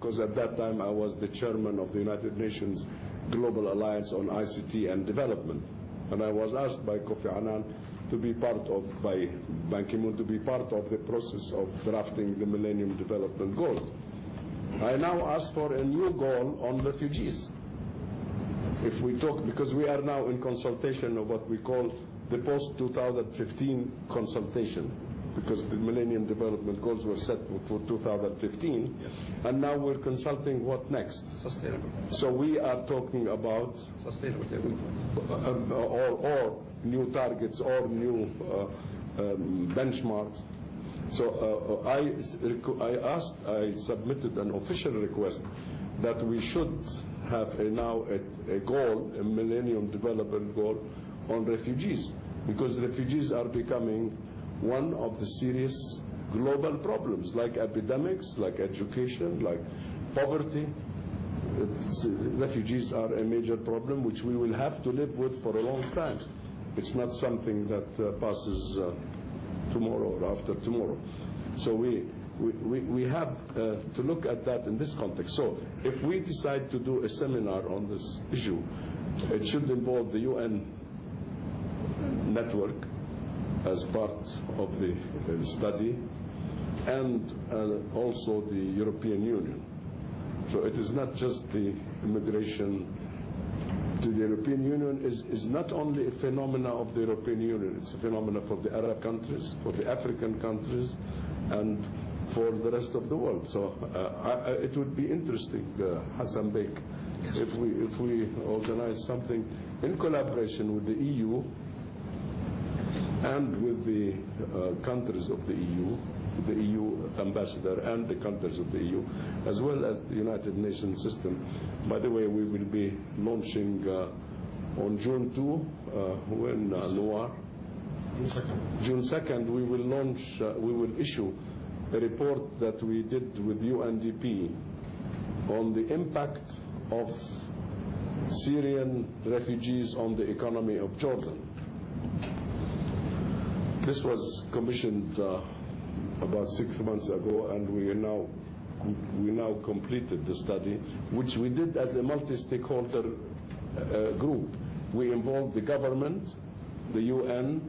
because at that time I was the chairman of the United Nations Global Alliance on ICT and Development. And I was asked by Kofi Annan to be part of, by Ban Ki-moon, to be part of the process of drafting the Millennium Development Goals. I now ask for a new goal on refugees. If we talk, because we are now in consultation of what we call the post-2015 consultation, because the Millennium Development Goals were set for 2015, yes. And now we're consulting what next. Sustainable. So we are talking about sustainable or new targets or new benchmarks. So I submitted an official request that we should have now a goal, a Millennium Development Goal on refugees, because refugees are becoming one of the serious global problems, like epidemics, like education, like poverty. Refugees are a major problem which we will have to live with for a long time. It's not something that passes tomorrow or after tomorrow. So we have to look at that in this context. So if we decide to do a seminar on this issue, it should involve the UN network as part of the study, and also the European Union. So it is not just the immigration to the European Union is not only a phenomena of the European Union, it's a phenomena for the Arab countries, for the African countries, and for the rest of the world. So it would be interesting, Hassan Bek, if we organize something in collaboration with the EU and with the countries of the EU ambassador and the countries of the EU, as well as the United Nations system. By the way, we will be launching on June 2, when Noir? June 2nd, we will launch, we will issue a report that we did with UNDP on the impact of Syrian refugees on the economy of Jordan. This was commissioned about 6 months ago, and we now completed the study, which we did as a multi-stakeholder group. We involved the government, the UN,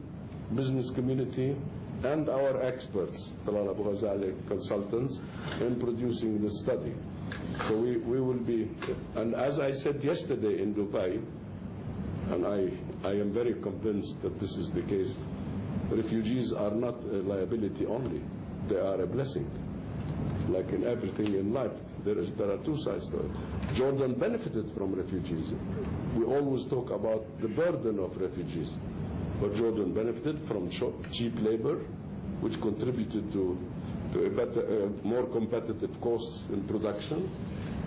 business community, and our experts, Talal Abu Ghazali consultants, in producing the study. So we will be, and as I said yesterday in Dubai, and I am very convinced that this is the case, refugees are not a liability only, they are a blessing. Like in everything in life, there are two sides to it. Jordan benefited from refugees. We always talk about the burden of refugees, but Jordan benefited from cheap labor, which contributed to a better, more competitive costs in production.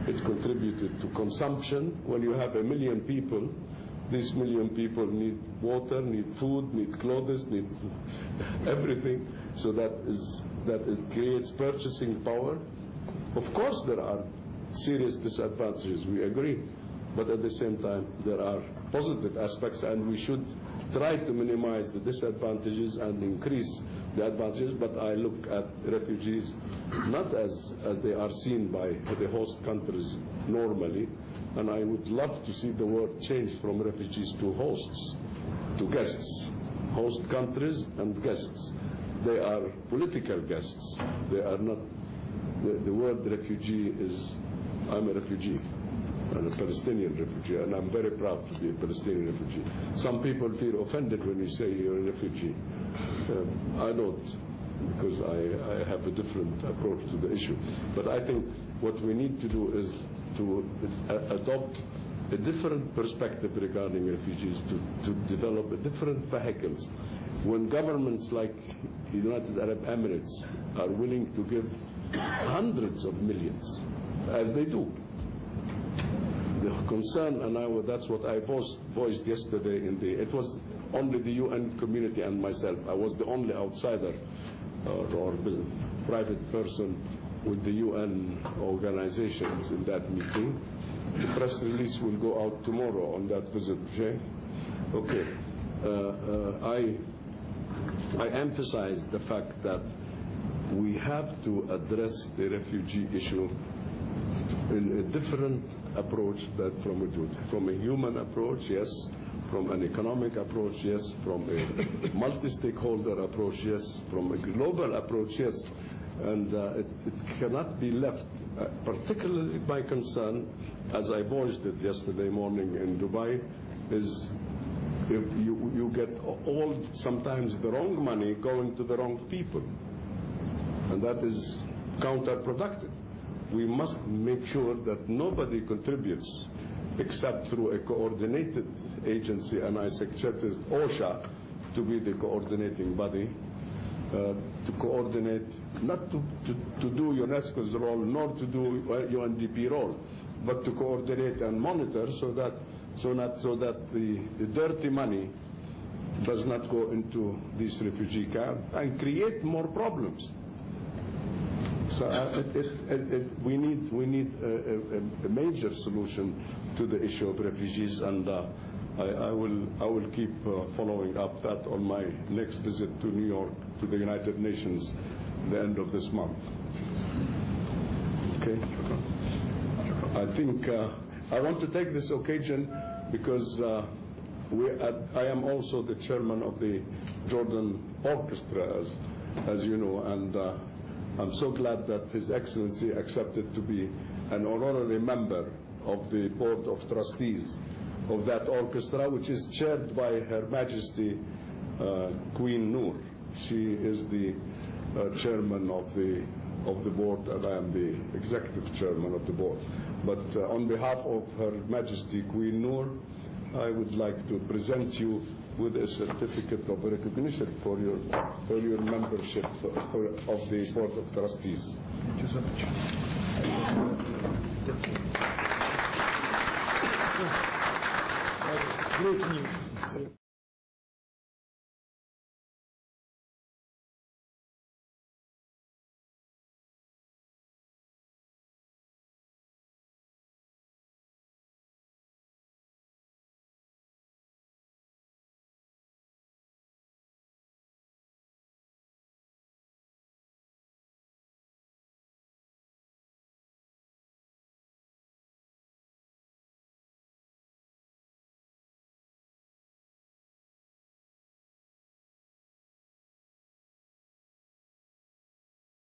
It contributed to consumption. When you have 1 million people, these 1 million people need water, need food, need clothes, need everything. So that creates purchasing power. Of course, there are serious disadvantages, we agree. But at the same time, there are positive aspects, and we should try to minimize the disadvantages and increase the advantages. But I look at refugees not as they are seen by the host countries normally, and I would love to see the word changed from refugees to hosts, to guests. Host countries and guests. They are political guests. They are not, the word refugee is, I'm a refugee. I'm a Palestinian refugee, and I'm very proud to be a Palestinian refugee. Some people feel offended when you say you're a refugee. I don't, because I have a different approach to the issue. But I think what we need to do is to adopt a different perspective regarding refugees, to develop different vehicles. When governments like the United Arab Emirates are willing to give hundreds of millions, as they do, the concern, and that's what I voiced yesterday it was only the UN community and myself. I was the only outsider or private person with the UN organizations in that meeting. The press release will go out tomorrow on that visit, Jay. Okay. I emphasize the fact that we have to address the refugee issue in a different approach that from a human approach, yes, from an economic approach, yes, from a multi-stakeholder approach, yes, from a global approach, yes, and it cannot be left. Particularly my concern, as I voiced it yesterday morning in Dubai, is if you get all sometimes the wrong money going to the wrong people, and that is counterproductive. We must make sure that nobody contributes except through a coordinated agency, and I suggested OSHA to be the coordinating body, to coordinate, not to do UNESCO's role, nor to do UNDP role, but to coordinate and monitor so that the dirty money does not go into these refugee camps and create more problems. So we need a major solution to the issue of refugees, and I will keep following up that on my next visit to New York to the United Nations the end of this month. Okay. I think I want to take this occasion because I am also the chairman of the Jordan Orchestra, as you know, and I'm so glad that His Excellency accepted to be an honorary member of the Board of Trustees of that orchestra, which is chaired by Her Majesty Queen Noor. She is the chairman of the board, and I am the executive chairman of the board. But on behalf of Her Majesty Queen Noor, I would like to present you with a certificate of recognition for your membership of the Board of Trustees. Thank you so much. Great news.